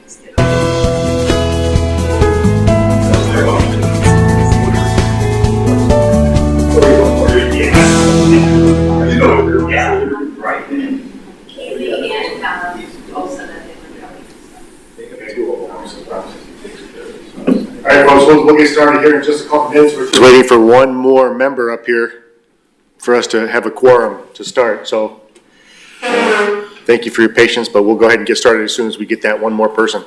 All right, folks, we'll get started here in just a couple minutes. We're just waiting for one more member up here for us to have a quorum to start. So thank you for your patience, but we'll go ahead and get started as soon as we get that one more person.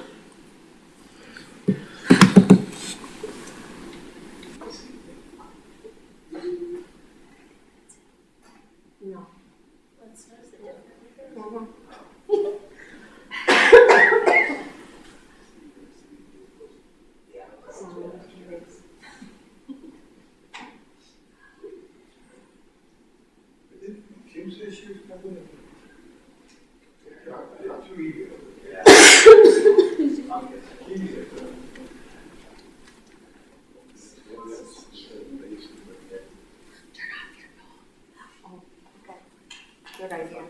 Good idea.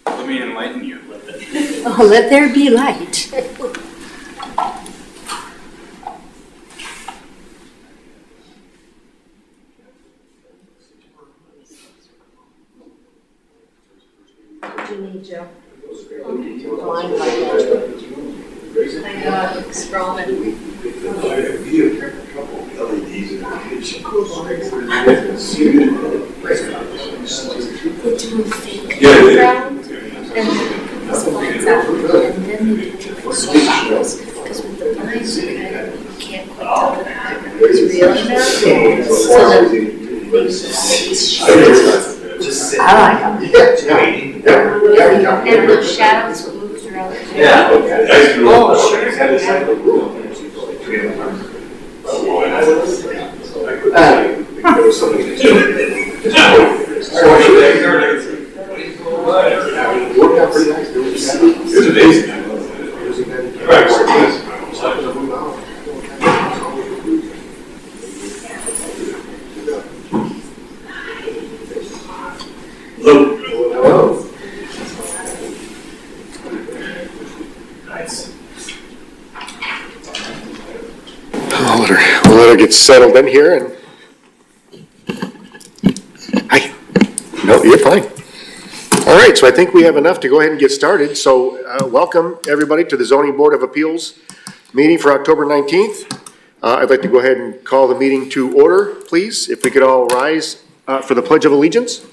Let me enlighten you. Oh, let there be light. What do you need, Joe? Blind light. I know, scrolling. They do a fake background and this lights out, and then they do different shadows because with the blinds you can't quite tell the background is real enough. So I like them. And the shadows will move throughout the day. Yeah. Oh, sure. We'll let her get settled in here and. Hi. No, you're fine. All right, so I think we have enough to go ahead and get started. So welcome everybody to the Zoning Board of Appeals meeting for October 19th. I'd like to go ahead and call the meeting to order, please. If we could all rise for the Pledge of Allegiance.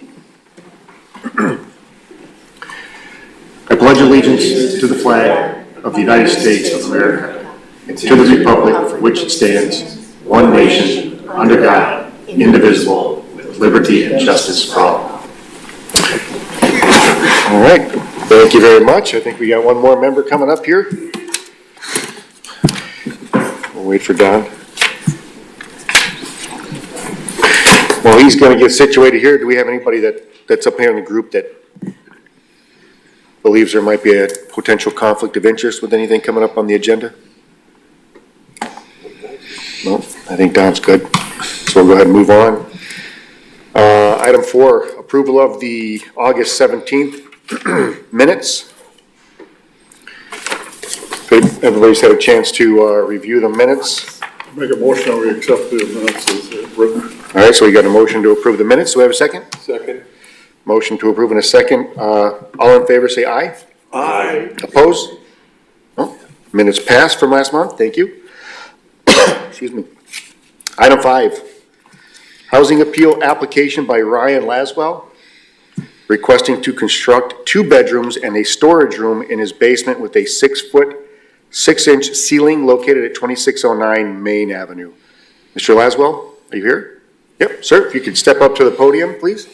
I pledge allegiance to the flag of the United States of America and to the republic for which it stands, one nation, under God, indivisible, with liberty and justice for all. All right, thank you very much. I think we got one more member coming up here. We'll wait for Don. Well, he's going to get situated here. Do we have anybody that's up here in the group that believes there might be a potential conflict of interest with anything coming up on the agenda? No, I think Don's good. So we'll go ahead and move on. Item 4, approval of the August 17th minutes. Everybody's had a chance to review the minutes. Make a motion that we accept the minutes as written. All right, so we got a motion to approve the minutes. Do we have a second? Second. Motion to approve in a second. All in favor say aye. Aye. Opposed? No. Minutes passed from last month. Thank you. Excuse me. Item 5, housing appeal application by Ryan Laswell, requesting to construct 2 bedrooms and a storage room in his basement with a 6-foot, 6-inch ceiling located at 2609 Main Avenue. Mr. Laswell, are you here? Yep, sir, if you could step up to the podium, please.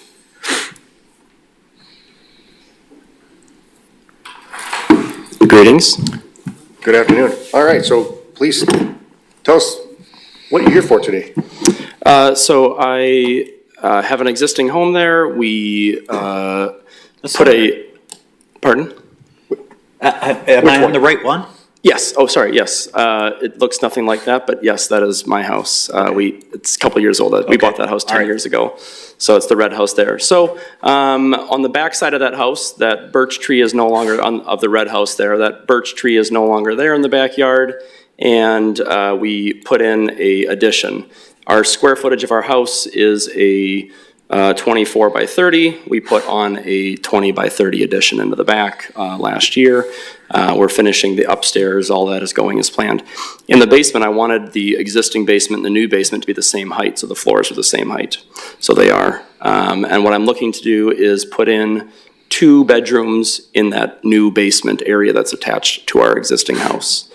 Greetings. Good afternoon. All right, so please tell us what you're here for today. So I have an existing home there. We put a, pardon? Am I on the right one? Yes, oh, sorry, yes. It looks nothing like that, but yes, that is my house. It's a couple years old. We bought that house 10 years ago. So it's the red house there. So on the back side of that house, that birch tree is no longer, of the red house there, that birch tree is no longer there in the backyard. And we put in a addition. Our square footage of our house is a 24 by 30. We put on a 20 by 30 addition into the back last year. We're finishing the upstairs. All that is going as planned. In the basement, I wanted the existing basement and the new basement to be the same height, so the floors are the same height. So they are. And what I'm looking to do is put in 2 bedrooms in that new basement area that's attached to our existing house.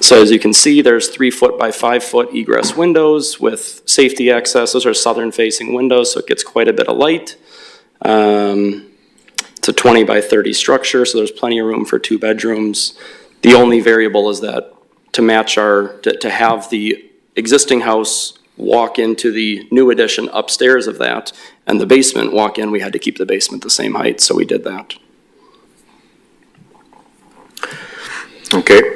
So as you can see, there's 3 foot by 5 foot egress windows with safety access. Those are southern facing windows, so it gets quite a bit of light. It's a 20 by 30 structure, so there's plenty of room for 2 bedrooms. The only variable is that to match to have the existing house walk into the new addition upstairs of that, and the basement walk in, we had to keep the basement the same height, so we did that. Okay.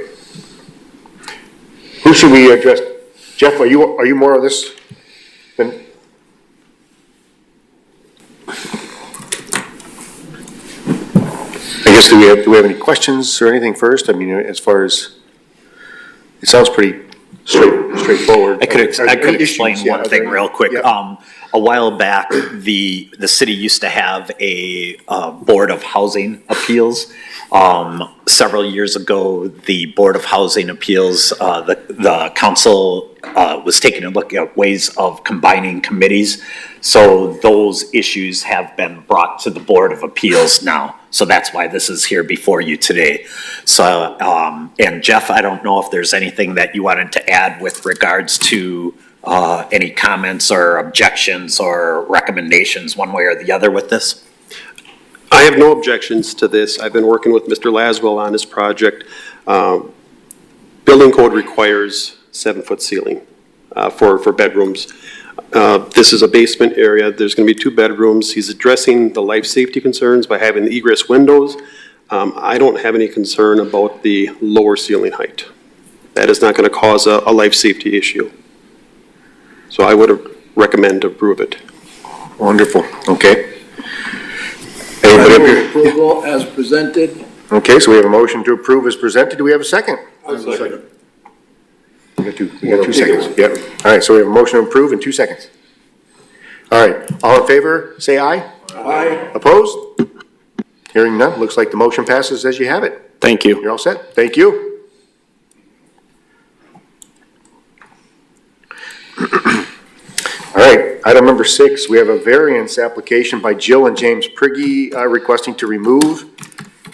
Who should we address? Jeff, are you more of this than? I guess do we have any questions or anything first? I mean, as far as, it sounds pretty straightforward. I could explain Issues, yeah, one thing real quick. Yeah. A while back, the city used to have a Board of Housing Appeals. Several years ago, the Board of Housing Appeals, the council was taking a look at ways of combining committees. So those issues have been brought to the Board of Appeals now. So that's why this is here before you today. So, and Jeff, I don't know if there's anything that you wanted to add with regards to any comments or objections or recommendations one way or the other with this? I have no objections to this. I've been working with Mr. Laswell on this project. Building code requires 7-foot ceiling for bedrooms. This is a basement area. There's going to be 2 bedrooms. He's addressing the life safety concerns by having the egress windows. I don't have any concern about the lower ceiling height. That is not going to cause a life safety issue. So I would recommend to approve it. Wonderful, okay. Anybody up here? Approval as presented. Okay, so we have a motion to approve as presented. Do we have a second? Second. We got 2 seconds, yep. All right, so we have a motion to approve in 2 seconds. All right, all in favor, say aye. Aye. Opposed? Hearing none, looks like the motion passes as you have it. Thank you. You're all set, thank you. All right, item number 6, we have a variance application by Jill and James Priggy requesting to remove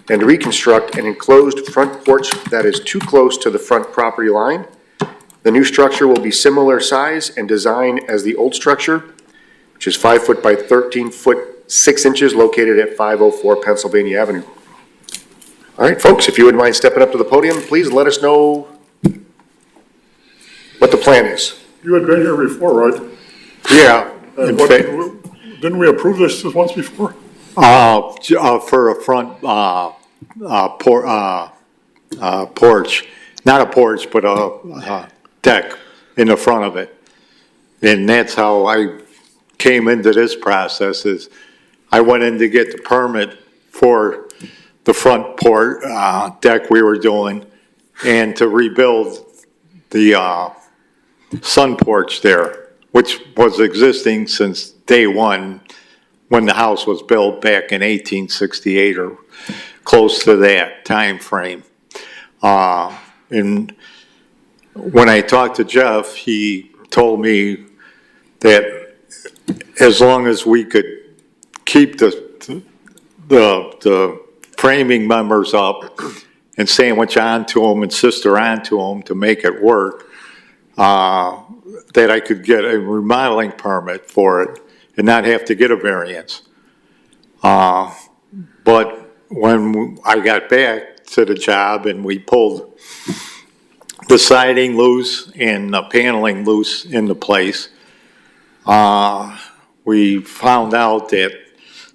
and reconstruct an enclosed front porch that is too close to the front property line. The new structure will be similar size and design as the old structure, which is 5 foot by 13 foot 6 inches located at 504 Pennsylvania Avenue. All right, folks, if you wouldn't mind stepping up to the podium, please let us know what the plan is. You had been here before, right? Yeah, Didn't we approve this once before? for a front, porch, not a porch, but a deck in the front of it. And that's how I came into this process, is I went in to get the permit for the front port, deck we were doing, and to rebuild the, sun porch there, which was existing since day one when the house was built back in 1868 or close to that time frame. And when I talked to Jeff, he told me that as long as we could keep the framing members up and sandwich onto them and sister onto them to make it work, that I could get a remodeling permit for it and not have to get a variance. But when I got back to the job and we pulled the siding loose and the paneling loose into place, we found out that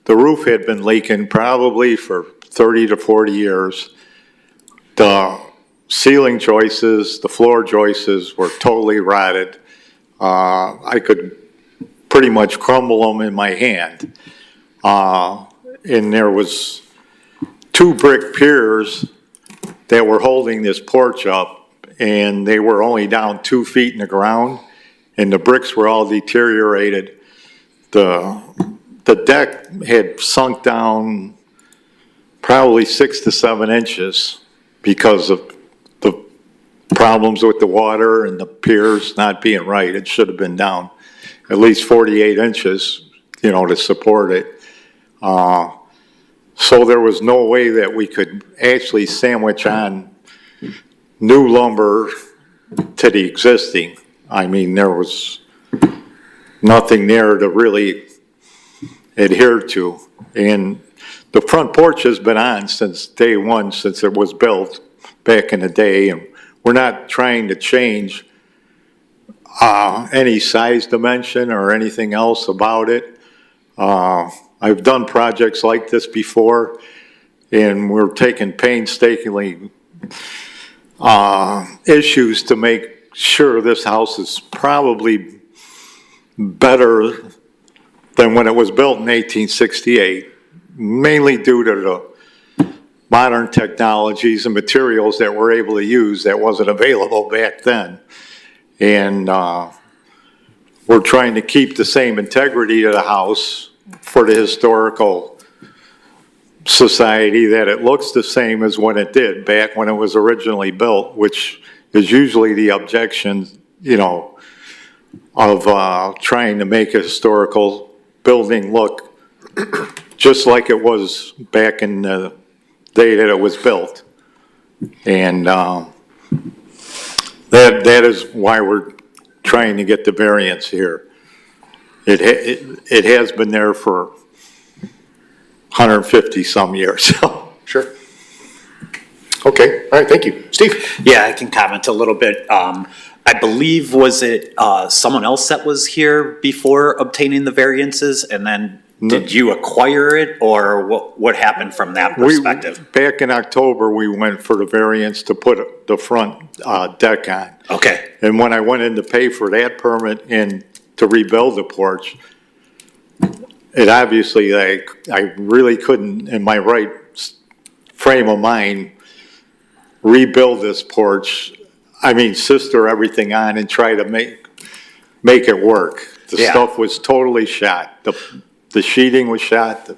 the roof had been leaking probably for 30 to 40 years. The ceiling joists, the floor joists were totally rotted. I could pretty much crumble them in my hand. And there was 2 brick piers that were holding this porch up, and they were only down 2 feet in the ground, and the bricks were all deteriorated. The deck had sunk down probably 6 to 7 inches because of the problems with the water and the piers not being right. It should have been down at least 48 inches, to support it. So there was no way that we could actually sandwich on new lumber to the existing. I mean, there was nothing there to really adhere to. And the front porch has been on since day one, since it was built back in the day, and we're not trying to change any size dimension or anything else about it. I've done projects like this before, and we're taking painstakingly issues to make sure this house is probably better than when it was built in 1868, mainly due to the modern technologies and materials that we're able to use that wasn't available back then. And we're trying to keep the same integrity of the house for the historical society, that it looks the same as when it did back when it was originally built, which is usually the objection, of trying to make a historical building look just like it was back in the day that it was built. And that is why we're trying to get the variance here. It has been there for 150 some years. Sure. Okay, all right, thank you. Steve? Yeah, I can comment a little bit. I believe, was it someone else that was here before obtaining the variances, and then did you acquire it, or what happened from that perspective? Back in October, we went for the variance to put the front deck on. Okay. And when I went in to pay for that permit and to rebuild the porch, it obviously, I really couldn't, in my right frame of mind, rebuild this porch. I mean, sister everything on and try to make it work. The stuff was totally shot. The sheeting was shot. The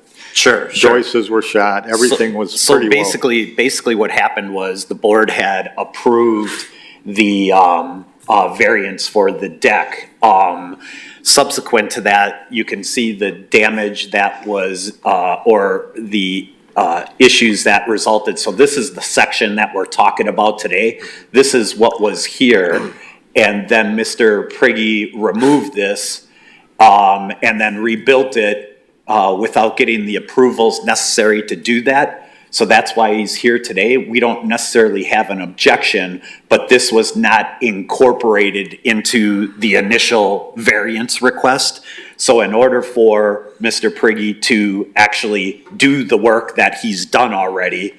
joists were shot. Everything was pretty well. So basically what happened was the board had approved the variance for the deck. Subsequent to that, you can see the damage that was, or the issues that resulted. So this is the section that we're talking about today. This is what was here. And then Mr. Prigge removed this and then rebuilt it without getting the approvals necessary to do that. So that's why he's here today. We don't necessarily have an objection, but this was not incorporated into the initial variance request. So in order for Mr. Prigge to actually do the work that he's done already,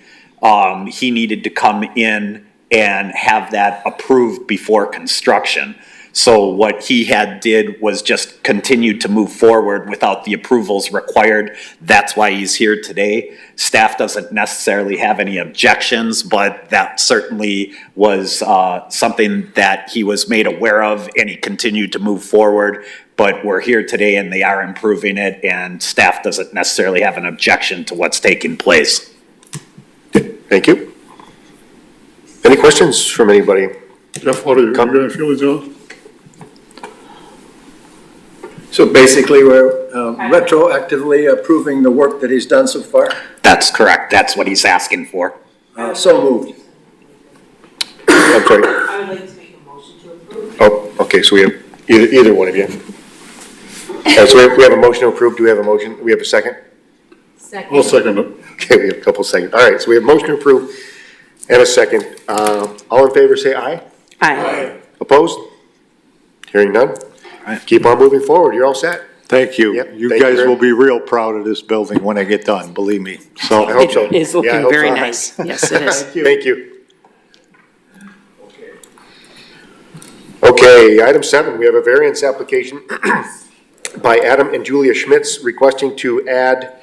he needed to come in and have that approved before construction. So what he had did was just continue to move forward without the approvals required. That's why he's here today. Staff doesn't necessarily have any objections, but that certainly was something that he was made aware of, and he continued to move forward. But we're here today and they are improving it, and staff doesn't necessarily have an objection to what's taking place. Thank you. Any questions from anybody? Jeff, what are your feelings on? So basically, we're retroactively approving the work that he's done so far? That's correct. That's what he's asking for. So moved. I'm sorry. I would like to make a motion to approve. Oh, okay, so we have either one of you. So we have a motion to approve. Do we have a motion? We have a second? Second. I'll second it. Okay, we have a couple seconds. All right, so we have a motion to approve and a second. All in favor, say aye. Aye. Opposed? Hearing none? Keep on moving forward. You're all set. Thank you. Yep, You thank you guys very will be real proud of this building when I get done, believe me. I So, hope so. It is Yeah, I looking hope very so. nice. Yes, it is. Thank you. Okay, item 7, we have a variance application by Adam and Julia Schmitz requesting to add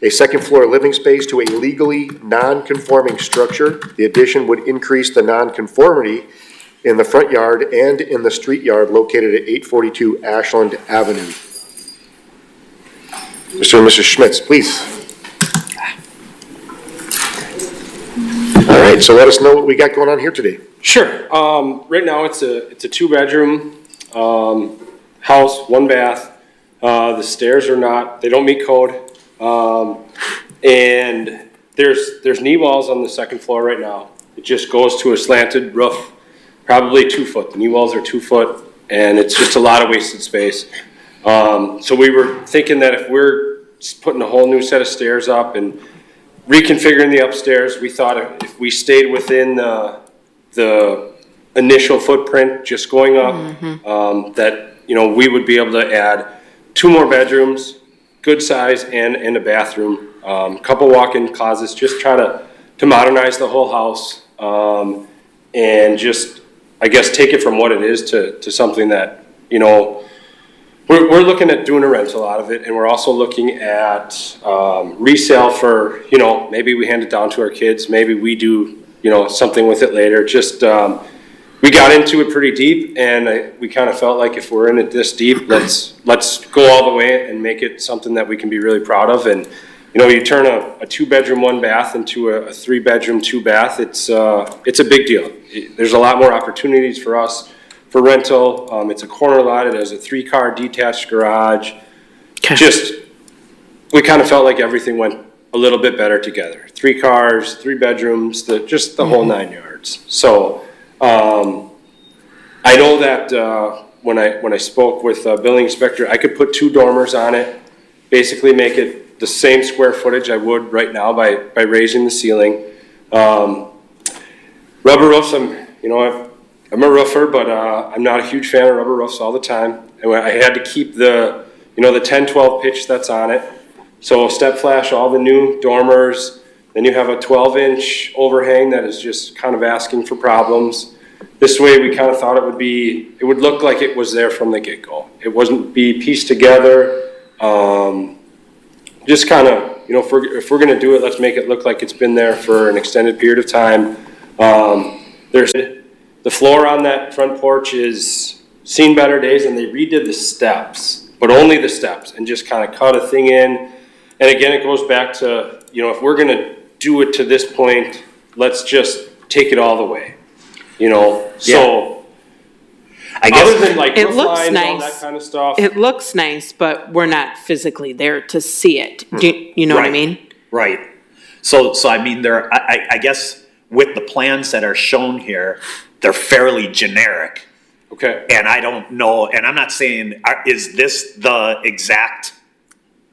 a second floor living space to a legally non-conforming structure. The addition would increase the non-conformity in the front yard and in the street yard located at 842 Ashland Avenue. Mr. and Mrs. Schmitz, please. All right, so let us know what we got going on here today. Sure. Right now, it's a 2-bedroom, house, 1 bath. The stairs they don't meet code. And there's knee walls on the second floor right now. It just goes to a slanted roof, probably 2 foot. The knee walls are 2 foot, and it's just a lot of wasted space. So we were thinking that if we're putting a whole new set of stairs up and reconfiguring the upstairs, we thought if we stayed within the initial footprint, just going up, that, we would be able to add 2 more bedrooms, good size, and a bathroom, couple walk-in closets, just try to modernize the whole house, and just, I guess, take it from what it is to something that, we're looking at doing a rental out of it, and we're also looking at resale for, maybe we hand it down to our kids, maybe we do, something with it later. Just, we got into it pretty deep, and we kind of felt like if we're in it this deep, let's go all the way and make it something that we can be really proud of. And, you turn a 2-bedroom, 1 bath into a 3-bedroom, 2 bath, it's a big deal. There's a lot more opportunities for us for rental. It's a corner lot. It has a 3-car detached garage. Just, we kind of felt like everything went a little bit better together. 3 cars, 3 bedrooms, just the whole 9 yards. So, I know that when I spoke with the building inspector, I could put 2 dormers on it, basically make it the same square footage I would right now by raising the ceiling. Rubber roofs, I'm a roofer, but I'm not a huge fan of rubber roofs all the time. And I had to keep the 10-12 pitch that's on it. So step flash all the new dormers. Then you have a 12-inch overhang that is just kind of asking for problems. This way, we kind of thought it would look like it was there from the get-go. It wasn't be pieced together. Just kind of, if we're going to do it, let's make it look like it's been there for an extended period of time. The floor on that front porch is seen better days, and they redid the steps, but only the steps, and just kind of cut a thing in. And again, it goes back to, if we're going to do it to this point, let's just take it all the way. So I guess other than like It roof looks lines, all nice. that kind of stuff. It looks nice, but we're not physically there to see it. Do you know what I Right. mean? Right. So I mean, I guess with the plans that are shown here, they're fairly generic. Okay. And I don't know, and I'm not saying, is this the exact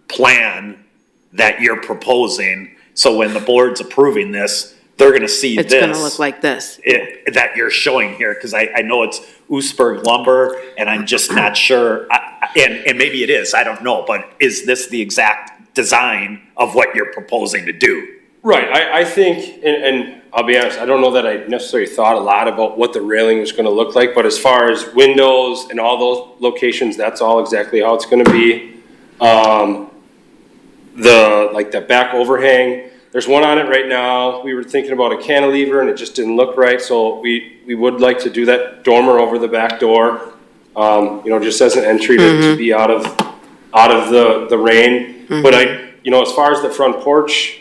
plan that you're proposing? So when the board's approving this, they're gonna see this. It's gonna look like this. That you're showing here, because I know it's Oosburg lumber, and I'm just not sure, and maybe it is, I don't know, but is this the exact design of what you're proposing to do? Right, I think, and I'll be honest, I don't know that I necessarily thought a lot about what the railing was gonna look like, but as far as windows and all those locations, that's all exactly how it's gonna be. The back overhang, there's one on it right now. We were thinking about a cantilever and it just didn't look right, so we would like to do that dormer over the back door, just as an entry to be out of the rain. But as far as the front porch,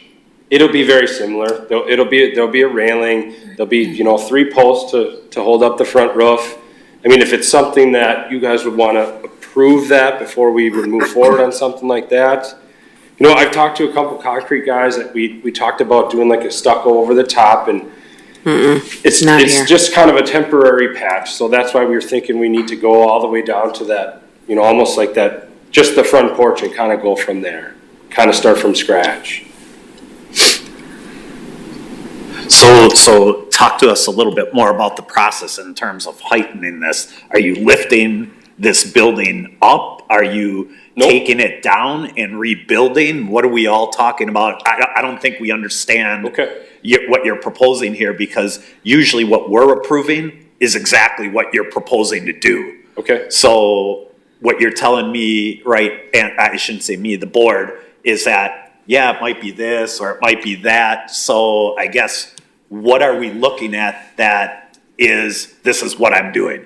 it'll be very similar. There'll be a railing. There'll be 3 posts to hold up the front roof. I mean, if it's something that you guys would want to approve that before we would move forward on something like that. I've talked to a couple concrete guys that we talked about doing like a stucco over the top, and it's Not here. just kind of a temporary patch. So that's why we were thinking we need to go all the way down to that, almost like that, just the front porch, and kind of go from there, kind of start from scratch. So talk to us a little bit more about the process in terms of heightening this. Are you lifting this building up? Are you taking it down and rebuilding? What are we all talking about? I don't think we understand what you're proposing here, because usually what we're approving is exactly what you're proposing to do. Okay. So what you're telling me, right, and I shouldn't say me, the board, is that, yeah, it might be this or it might be that. So I guess, what are we looking at that is, this is what I'm doing?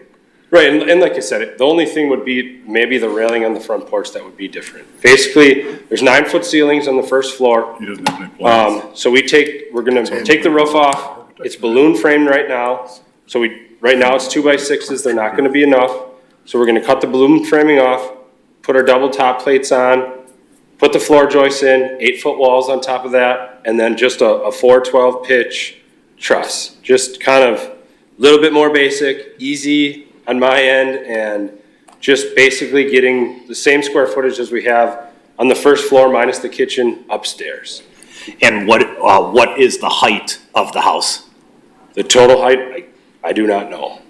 Right, and like I said, the only thing would be maybe the railing on the front porch that would be different. Basically, there's 9-foot ceilings on the first floor. He doesn't have any plans. So we're gonna take the roof off. It's balloon framed right now. So right now it's 2x6s, they're not gonna be enough. So we're gonna cut the balloon framing off, put our double top plates on, put the floor joists in, 8-foot walls on top of that, and then just a 412 pitch truss. Just kind of a little bit more basic, easy on my end, and just basically getting the same square footage as we have on the first floor minus the kitchen upstairs. And what is the height of the house? The total height, I do not know.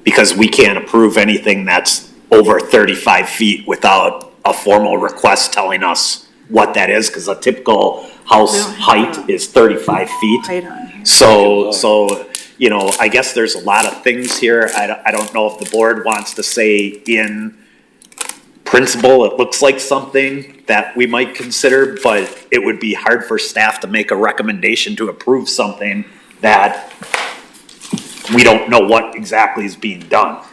Because we can't approve anything that's over 35 feet without a formal request telling us what that is, because a typical house height is 35 feet. So, you know, I guess there's a lot of things here. I don't know if the board wants to say in principle, it looks like something that we might consider, but it would be hard for staff to make a recommendation to approve something that we don't know what exactly is being done.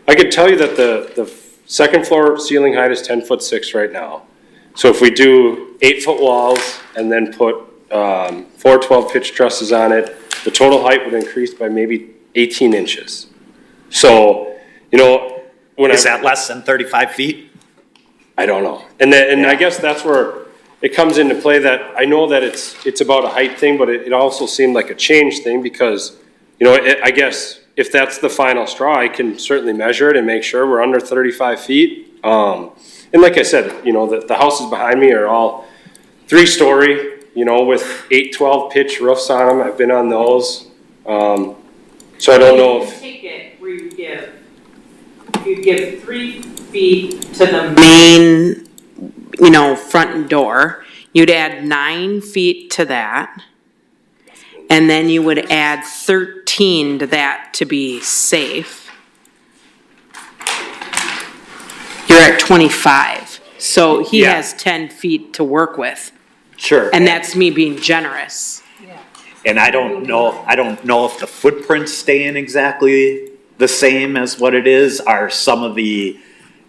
I could tell you that the second floor ceiling height is 10'6" right now. So if we do 8-foot walls and then put 412 pitch trusses on it, the total height would increase by maybe 18 inches. So, you know, Is that less than 35 feet? I don't know. And I guess that's where it comes into play, that I know that it's about a height thing, but it also seemed like a change thing, because, you know, I guess if that's the final straw, I can certainly measure it and make sure we're under 35 feet. And like I said, you know, the houses behind me are all 3-story, you know, with 812 pitch roofs on them. I've been on those. So I don't know if. Take it where you give 3 feet to the main, you know, front door. You'd add 9 feet to that. And then you would add 13 to that to be safe. You're at 25. So he Yeah. has 10 feet to work with. Sure. And that's me being generous. And I don't know if the footprint's staying exactly the same as what it is. Are some of the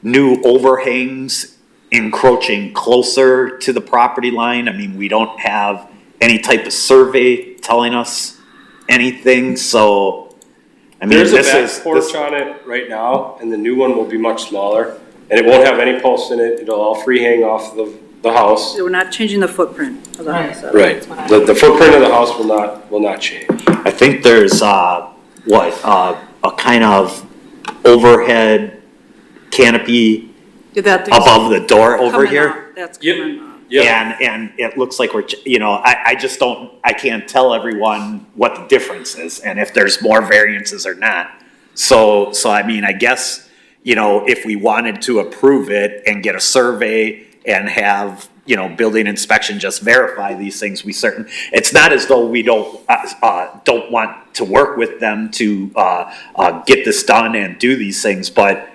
new overhangs encroaching closer to the property line? I mean, we don't have any type of survey telling us anything, so, I mean, There's a this back is. porch on it right now, and the new one will be much smaller, and it won't have any posts in it. It'll all free hang off the house. So we're not changing the footprint of the house. Right. The footprint of the house will not change. I think there's, a kind of overhead canopy above the door over here. That's Yep. coming out. Yeah. And it looks like we're, you know, I can't tell everyone what the difference is and if there's more variances or not. So I mean, I guess, you know, if we wanted to approve it and get a survey and have, you know, building inspection just verify these things, it's not as though we don't want to work with them to get this done and do these things, but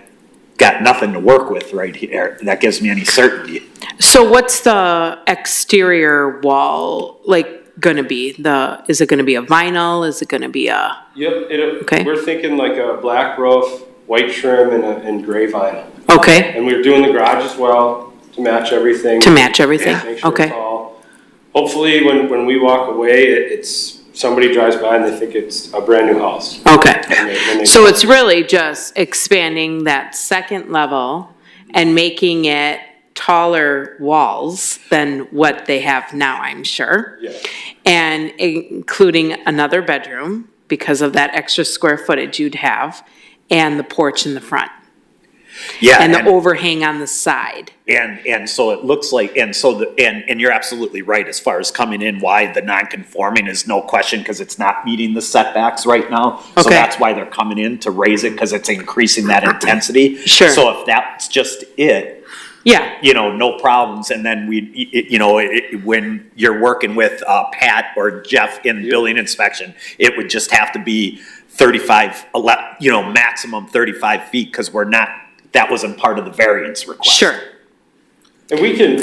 got nothing to work with right here that gives me any certainty. So what's the exterior wall like gonna be? Is it gonna be a vinyl? Is it gonna be a? Yep, Okay. we're thinking like a black roof, white trim, and gray vinyl. Okay, And we're doing the garage as well to match everything. to match everything, Make sure okay. it's all. Hopefully, when we walk away, it's somebody drives by and they think it's a brand new house. Okay, When they- so it's really just expanding that second level and making it taller walls than what they have now, I'm sure. Yeah. And including another bedroom because of that extra square footage you'd have, and the porch in the front, Yeah. and the overhang on the side. And so it looks like, and you're absolutely right as far as coming in, why the non-conforming is no question, because it's not meeting the setbacks right now. So Okay. that's why they're coming in to raise it, because it's increasing that intensity. Sure. So if that's just it, Yeah, no problems, and then when you're working with, Pat or Jeff in building inspection, it would just have to be 35, maximum 35 feet, because that wasn't part of the variance request. sure. And we can,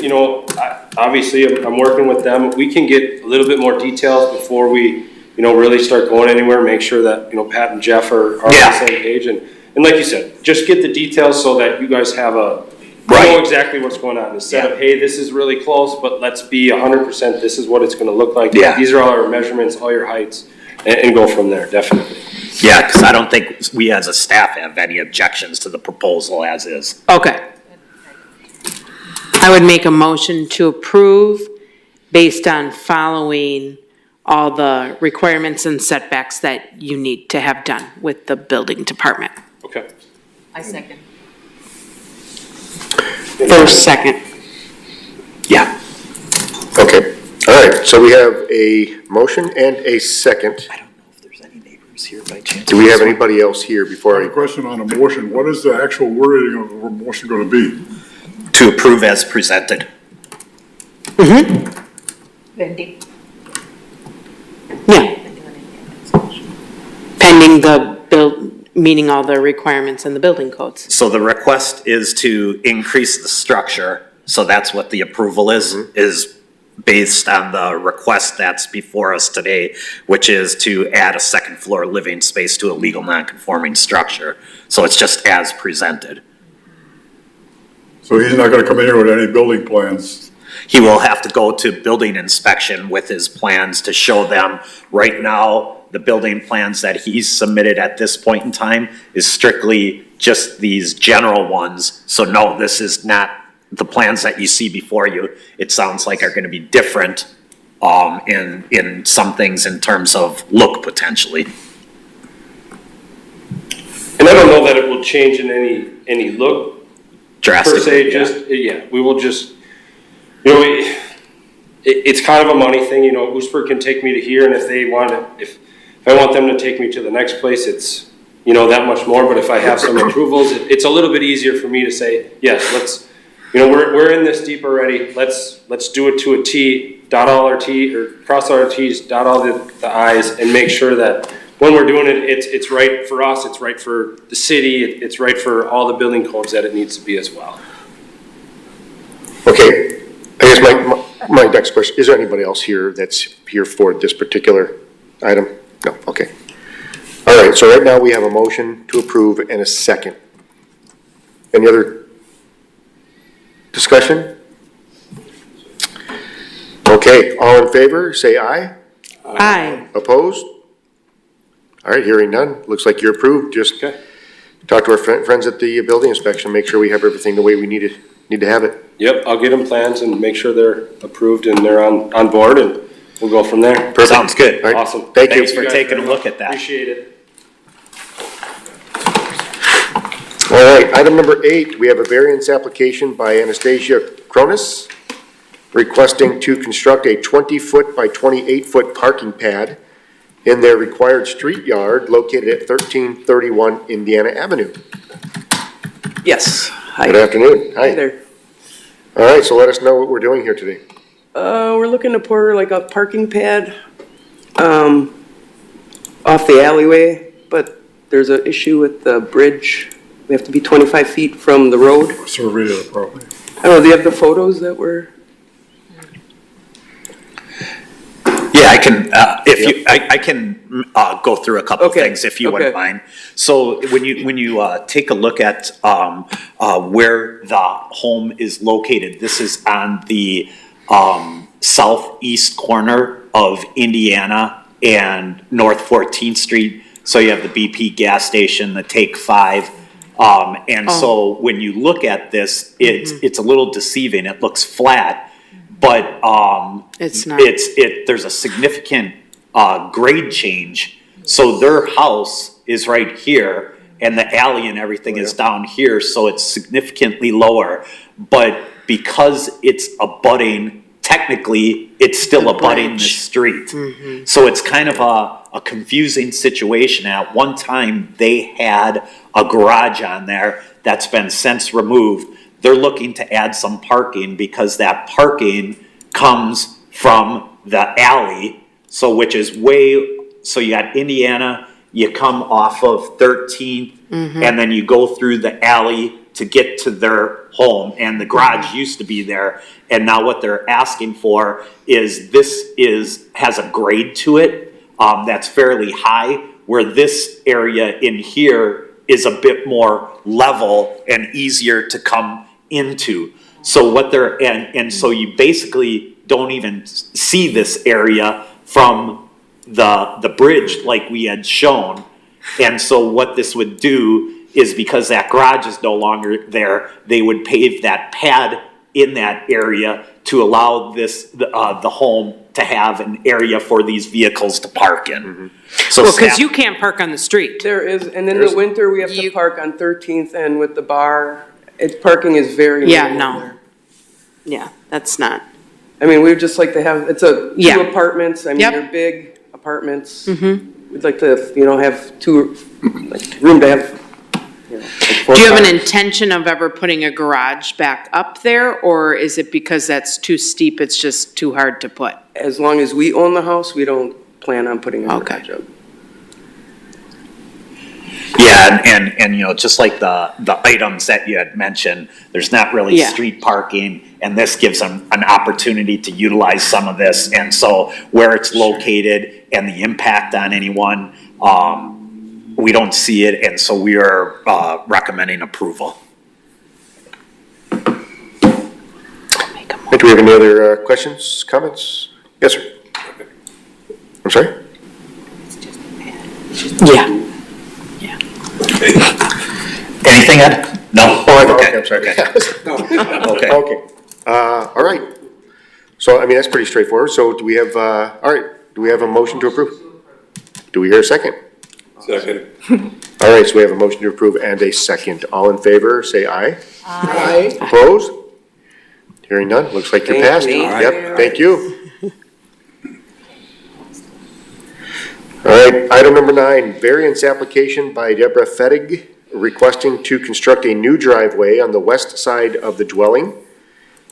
obviously, I'm working with them, we can get a little bit more details before we, really start going anywhere, make sure that, Pat and Jeff are on the same page, and like you said, just get the details so that you guys have know exactly what's going on, instead of, hey, this is really close, but let's be 100%, this is what it's gonna look like. Yeah. These are all our measurements, all your heights, and go from there, definitely. Yeah, because I don't think we as a staff have any objections to the proposal as is. Okay. I would make a motion to approve based on following all the requirements and setbacks that you need to have done with the building department. Okay. I second. First, second. Yeah. Okay, all right, so we have a motion and a second. I don't know if there's any neighbors here by chance. Do we have anybody else here I before have a question on a motion. What is the actual wording of the motion gonna be? To approve as presented. Vending. Yeah. Pending meeting all the requirements in the building codes. So the request is to increase the structure, so that's what the approval is based on the request that's before us today, which is to add a second floor living space to a legal non-conforming structure. So it's just as presented. So he's not gonna come in here with any building plans? He will have to go to building inspection with his plans to show them. Right now, the building plans that he's submitted at this point in time is strictly just these general ones. So no, this is not the plans that you see before you. It sounds like are gonna be different, in some things in terms of look potentially. And I don't know that it will change in any look, per Drastically, se, we will just, it's kind of a money thing, Oosper can take me to here, and if they want it, if I want them to take me to the next place, it's, that much more, but if I have some approvals, it's a little bit easier for me to say, yes, let's, we're in this deep already, let's do it to a T, dot all our T, or cross all our Ts, dot all the Is, and make sure that when we're doing it, it's right for us, it's right for the city, it's right for all the building codes that it needs to be as well. Okay, I guess my next question, is there anybody else here that's here for this particular item? No, okay. All right, so right now we have a motion to approve and a second. Any other discussion? Okay, all in favor, say aye. Aye. Opposed? All right, hearing none, looks like you're approved. Just talk to our friends at the building inspection, make sure we have everything the way we need to have it. Yep, I'll get them plans and make sure they're approved and they're on board, and we'll go from there. Perfect. Sounds good. All right, Awesome. Thank you. Thanks for guys taking very a look much. at that. Appreciate it. All right, item number 8, we have a variance application by Anastasia Cronus requesting to construct a 20-foot by 28-foot parking pad in their required street yard located at 1331 Indiana Avenue. Yes. Good afternoon. Hi there. All right, so let us know what we're doing here today. We're looking to pour like a parking pad, off the alleyway, but there's an issue with the bridge. We have to be 25 feet from the road. Survey of the property. I don't know, do you have the photos that were? Yeah, I can, I can, go through a couple of things if you wouldn't mind. So when you take a look at, where the home is located, this is on the, southeast corner of Indiana and North 14th Street. So you have the BP gas station, the Take 5. So when you look at this, it's a little deceiving. It looks flat. But, It's not. there's a significant, grade change. So their house is right here and the alley and everything is down here, so it's significantly lower. But because it's abutting, technically, it's still abutting the street. So it's kind of a confusing situation. At one time, they had a garage on there that's been since removed. they're looking to add some parking because that parking comes from the alley, so which is so you got Indiana, you come off of 13th, and then you go through the alley to get to their home, and the garage used to be there, and now what they're asking for is has a grade to it, that's fairly high, where this area in here is a bit more level and easier to come into. So and so you basically don't even see this area from the bridge like we had shown. And so what this would do is, because that garage is no longer there, they would pave that pad in that area to allow the home to have an area for these vehicles to park in. So Well, because you can't park on the street. There is, and in the winter, we have to park on 13th, and with the bar, parking is very Yeah, minimal no. there. Yeah, that's not. I mean, we'd just like to have, it's two Yeah. apartments, I mean, Yep. they're big apartments. We'd like to, have two, room to have, like 4 Do you have an cars. intention of ever putting a garage back up there, or is it because that's too steep, it's just too hard to put? As long as we own the house, we don't plan on putting a garage up. Yeah, and just like the items that you had mentioned, there's not really Yeah. street parking, and this gives them an opportunity to utilize some of this. And so where it's located and the impact on anyone, we don't see it, and so we are recommending approval. Do we have any other questions, comments? Yes, sir. I'm sorry? Yeah. Anything, Ed? No? Okay, I'm sorry. Okay. Okay. All right. So, I mean, that's pretty straightforward. So do we have, all right, do we have a motion to approve? Do we hear a second? Second. All right, so we have a motion to approve and a second. All in favor, say aye. Aye. Opposed? Hearing none, looks like you're Thank passed. you. Yep, thank you. All right, item number 9, variance application by Deborah Fettig requesting to construct a new driveway on the west side of the dwelling.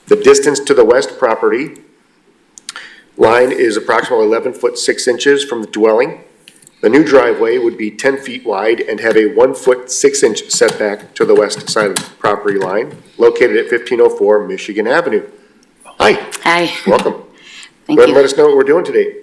The distance to the west property line is approximately 11 foot 6 inches from the dwelling. The new driveway would be 10 feet wide and have a 1 foot 6 inch setback to the west side of the property line, located at 1504 Michigan Avenue. Hi, Hi, welcome. Go thank ahead and let you. us know what we're doing today.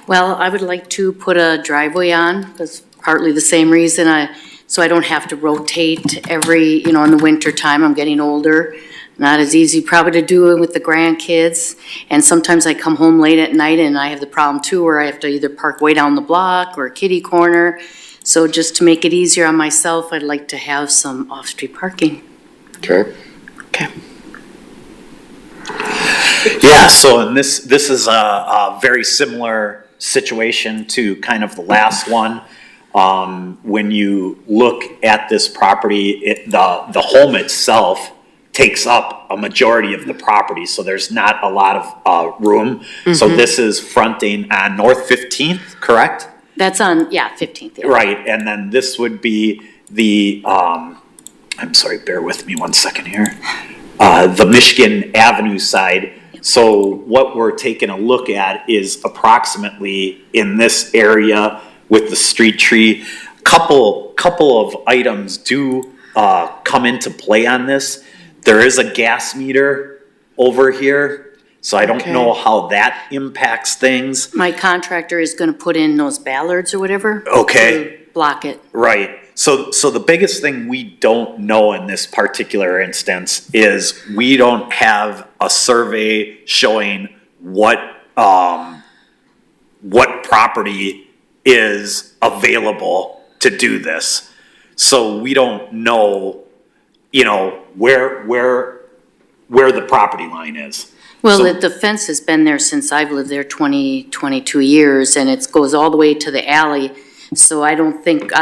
Well, I would like to put a driveway on, because partly the same reason, so I don't have to rotate every, in the winter time, I'm getting older. Not as easy probably to do it with the grandkids. And sometimes I come home late at night and I have the problem too, where I have to either park way down the block or kitty corner. So just to make it easier on myself, I'd like to have some off-street parking. Okay. Okay. Yeah, so and this is a very similar situation to kind of the last one. When you look at this property, the home itself takes up a majority of the property, so there's not a lot of room. So this is fronting on North 15th, correct? That's on, 15th. Yeah. Right, and then this would be the, I'm sorry, bear with me one second here. The Michigan Avenue side. So what we're taking a look at is approximately in this area with the street tree. Couple of items do come into play on this. There is a gas meter over here, so I don't know how that impacts things. My contractor is gonna put in those ballards or whatever. Okay. To block it. Right. So the biggest thing we don't know in this particular instance is we don't have a survey showing what property is available to do this. So we don't know, where the property line is. Well, So- the fence has been there since I've lived there 22 years, and it goes all the way to the alley. So I don't think,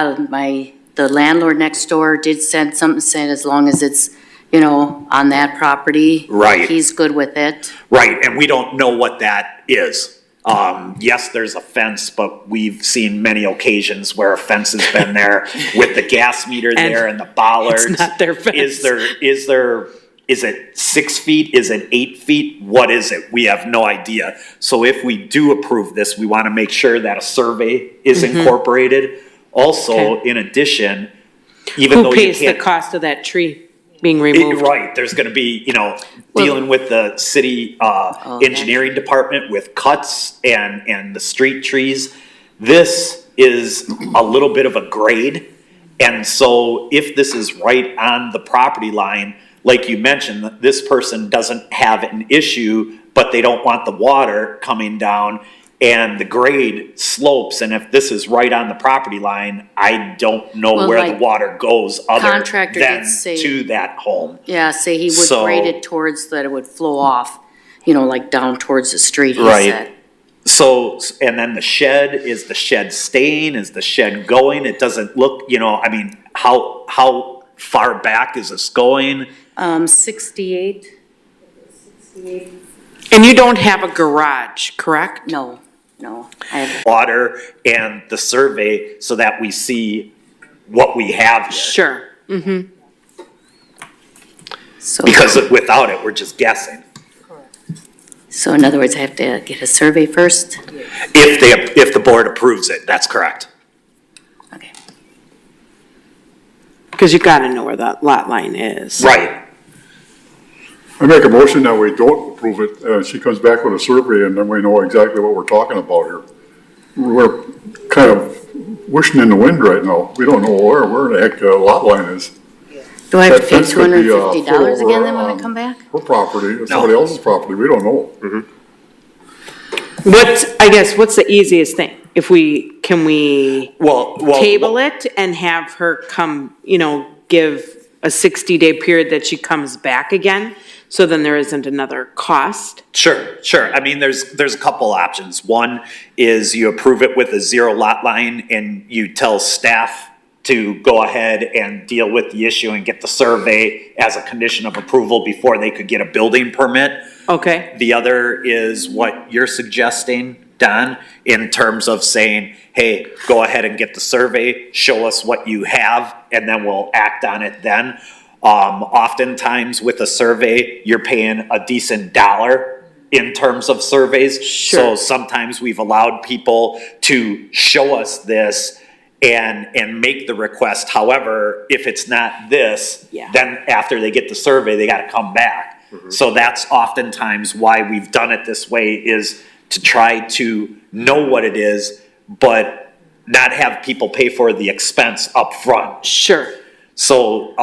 the landlord next door did send something, said as long as it's, on that property. Right. He's good with it. Right, and we don't know what that is. Yes, there's a fence, but we've seen many occasions where a fence has been there with the gas meter there and the bollards. It's not their fence. Is there is it 6 feet? Is it 8 feet? What is it? We have no idea. So if we do approve this, we want to make sure that a survey is incorporated. Also, Okay. in addition, even though Who you pays the can't. cost of that tree being removed? Right, there's gonna be, dealing with the city, engineering department with cuts and the street trees. This is a little bit of a grade. And so if this is right on the property line, like you mentioned, this person doesn't have an issue, but they don't want the water coming down and the grade slopes. And if this is right on the property line, I don't know Well, where like, the water goes other contractor than did say- to that home. Yeah, say he would So- grade it towards that it would flow off, like down towards the street, he Right. said. So, and then the shed, is the shed staying? Is the shed going? It doesn't look, how far back is this going? 68. And you don't have a garage, correct? No, I have, Water and the survey so that we see what we have here. Sure. so, Because without it, we're just guessing. so in other words, I have to get a survey first? If the board approves it, that's correct. Okay. Because you gotta know where that lot line is. Right. I make a motion that we don't approve it. She comes back with a survey and then we know exactly what we're talking about here. We're kind of wishing in the wind right now. We don't know where the heck the lot line is. Do I have to That pay fence could be, $250 again then when I over, come back? Her property, it's somebody else's property, we don't know. What's the easiest thing? Can we Well. table it and have her come, give a 60-day period that she comes back again? So then there isn't another cost? Sure. I mean, there's a couple options. One is you approve it with a 0 lot line and you tell staff to go ahead and deal with the issue and get the survey as a condition of approval before they could get a building permit. Okay, The other is what you're suggesting, Don, in terms of saying, hey, go ahead and get the survey, show us what you have, and then we'll act on it then. Oftentimes with a survey, you're paying a decent dollar in terms of surveys. Sure. So sometimes we've allowed people to show us this and make the request. However, if it's not this, Yeah. then after they get the survey, they gotta come back. So that's oftentimes why we've done it this way, is to try to know what it is, but not have people pay for the expense up front. sure. So,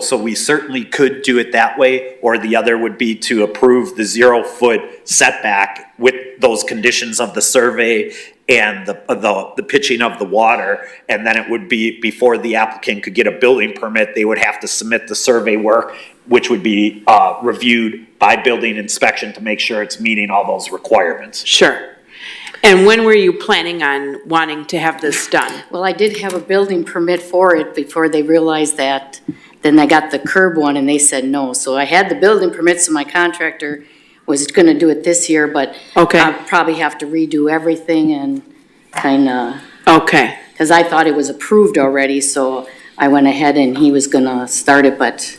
so we certainly could do it that way, or the other would be to approve the 0-foot setback with those conditions of the survey and the pitching of the water, and then it would be, before the applicant could get a building permit, they would have to submit the survey work, which would be, reviewed by building inspection to make sure it's meeting all those requirements. Sure. And when were you planning on wanting to have this done? Well, I did have a building permit for it before they realized that. Then I got the curb one and they said no. So I had the building permit, so my contractor was gonna do it this year, but Okay. I'll probably have to redo everything and kinda, Okay, cause I thought it was approved already, so I went ahead and he was gonna start it, but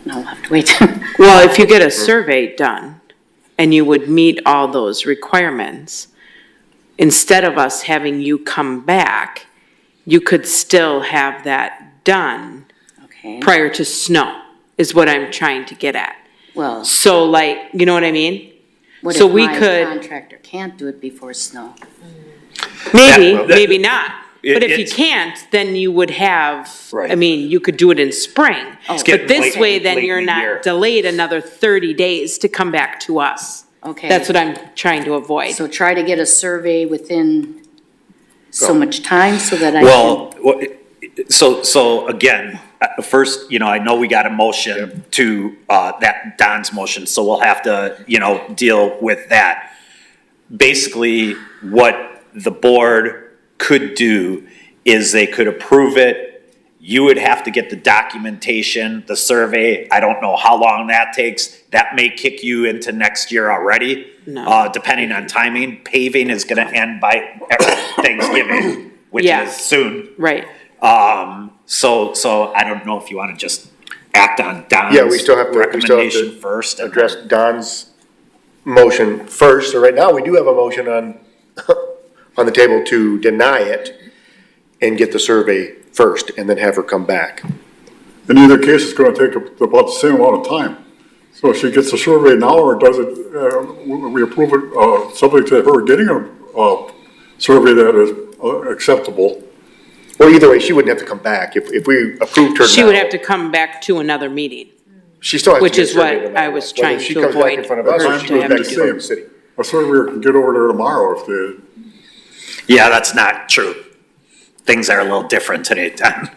no, I'll have to wait. well, if you get a survey done and you would meet all those requirements, instead of us having you come back, you could still have that done Okay, prior to snow, is what I'm trying to get at. well, So like, you know what I mean? what So if we my could- contractor can't do it before snow? Maybe, That- maybe not. But if you it's- can't, then you would have, Right. I mean, you could do it in spring. getting But this late- way, then late in you're the year. not delayed another 30 days to come back to us. Okay. That's what I'm trying to avoid. So try to get a survey within so much time so that I can. Well, so again, first, I know we got a motion to, that Don's motion, so we'll have to, deal with that. Basically, what the board could do is they could approve it. You would have to get the documentation, the survey. I don't know how long that takes. That may kick you into next year already. No. Depending on timing. Paving is gonna end by Thanksgiving, which Yeah. is soon. Right. So I don't know if you wanna just act on Don's Yeah, we still have to recommendation first. and address then- Don's motion first. So right now, we do have a motion on, on the table to deny it and get the survey first and then have her come back. In either case, it's gonna take about the same amount of time. So if she gets the survey now, or does it, we approve it, subject to her getting a survey that is acceptable. Well, either way, she wouldn't have to come back. If we approved her now. She would have to come back to another meeting. She still has to Which get a is survey what no matter I was what. trying Whether she to comes back avoid in front of us her or she to goes have back to in do. front of the city. A surveyor can get over there tomorrow if they, Yeah, that's not true. Things are a little different today, Don.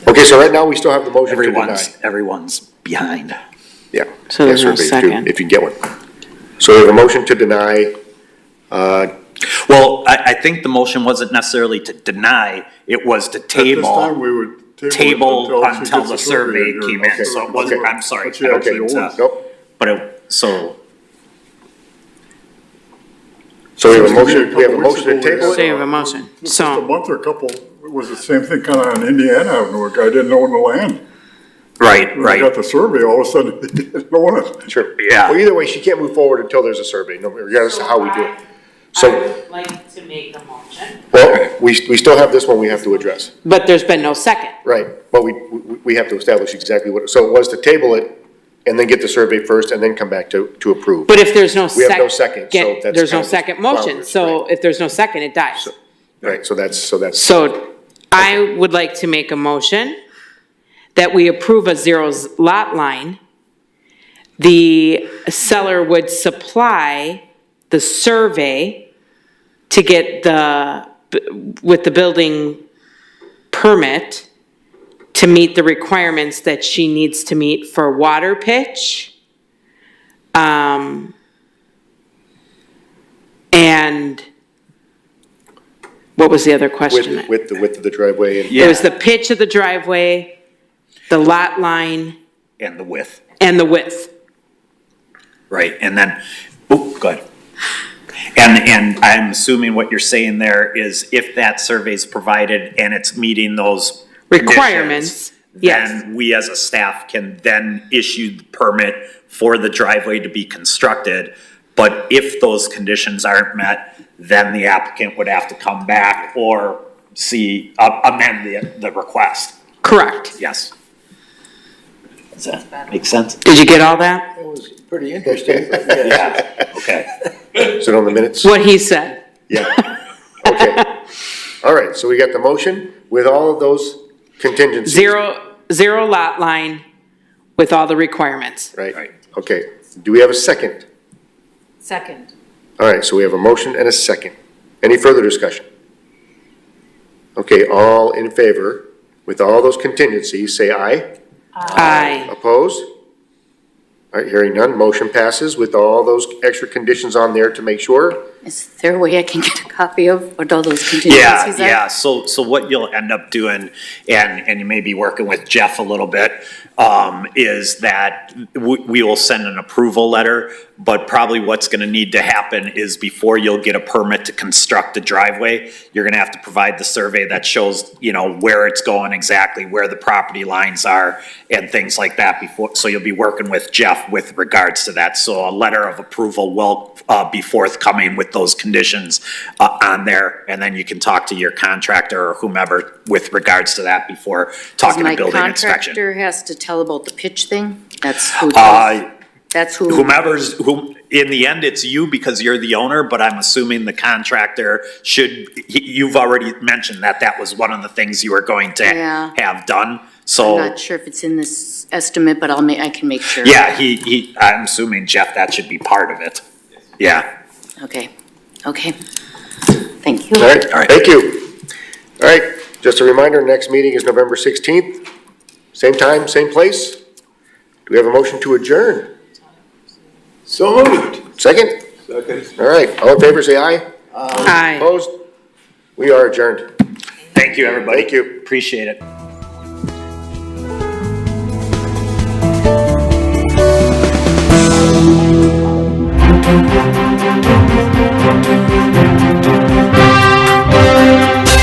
Okay, so right now, we still have the motion to deny. Everyone's behind. Yeah. So there's no surveys too, second. If you can get one. So we have a motion to deny, Well, I think the motion wasn't necessarily to deny, it was to at this time, table, we would table table it until she the gets survey here. came in, Okay. so it wasn't, Okay. I'm sorry. But she I don't actually mean to- owns. nope. But it, so, So we have a Seems to me motion, we have a couple weeks motion to ago, we table So you it. have a motion. Just a So, month or a couple, it was the same thing kinda on Indiana Avenue, a guy didn't own the land. right, When he got right, the survey, all of a sudden, he didn't own it. Sure. Yeah. Well, either way, she can't move forward until there's a survey, no, regardless of how we do it. So, would like to make a motion. well, we still have this one we have to address. But there's been no second. Right, but we have to establish exactly what, so it was to table it and then get the survey first and then come back to approve. But if there's no We have no second, second, so that's there's kind no of second motion. flounders, So right. if there's no second, it dies. Right, so that's, So I would like to make a motion that we approve a zeros lot line. The seller would supply the survey to get with the building permit to meet the requirements that she needs to meet for water pitch. And what was the other question? with the width of the driveway and. It was the pitch of the driveway, the lot line, and the width, and the width. right, and then, oh, go ahead. And I'm assuming what you're saying there is if that survey's provided and it's meeting those Requirements, conditions, yes. then we as a staff can then issue the permit for the driveway to be constructed. But if those conditions aren't met, then the applicant would have to come back or amend the request. Correct. Yes. Does that make sense? Did you get all that? It was pretty interesting, but yes. Yeah, okay. Is it on the minutes? What he said. Yeah, okay. All right, so we got the motion with all of those contingencies. Zero lot line with all the requirements. Right, okay. Do we have a second? Second. All right, so we have a motion and a second. Any further discussion? Okay, all in favor, with all those contingencies, say aye. Aye. Opposed? All right, hearing none, motion passes with all those extra conditions on there to make sure. Is there a way I can get a copy of what all those Yeah, contingencies are? yeah, so what you'll end up doing, and you may be working with Jeff a little bit, is that we will send an approval letter, but probably what's gonna need to happen is before you'll get a permit to construct the driveway, you're gonna have to provide the survey that shows, where it's going exactly, where the property lines are, and things like that before, so you'll be working with Jeff with regards to that. So a letter of approval will be forthcoming with those conditions on there, and then you can talk to your contractor or whomever with regards to that before talking to building My inspection. contractor has to tell about the pitch thing? That's who does, that's who. In the end, it's you because you're the owner, but I'm assuming the contractor you've already mentioned that was one of the things you were going to Yeah. have done, I'm so. not sure if it's in this estimate, but I can make sure. Yeah, I'm assuming, Jeff, that should be part of it. Yeah. Okay, thank you. All right, All right. thank you. All right, just a reminder, next meeting is November 16th. Same time, same place. Do we have a motion to adjourn? So moved. Second? Second. All right, all in favor, say aye. Aye. Opposed? We are adjourned. Thank you, everybody. Thank you. Appreciate it.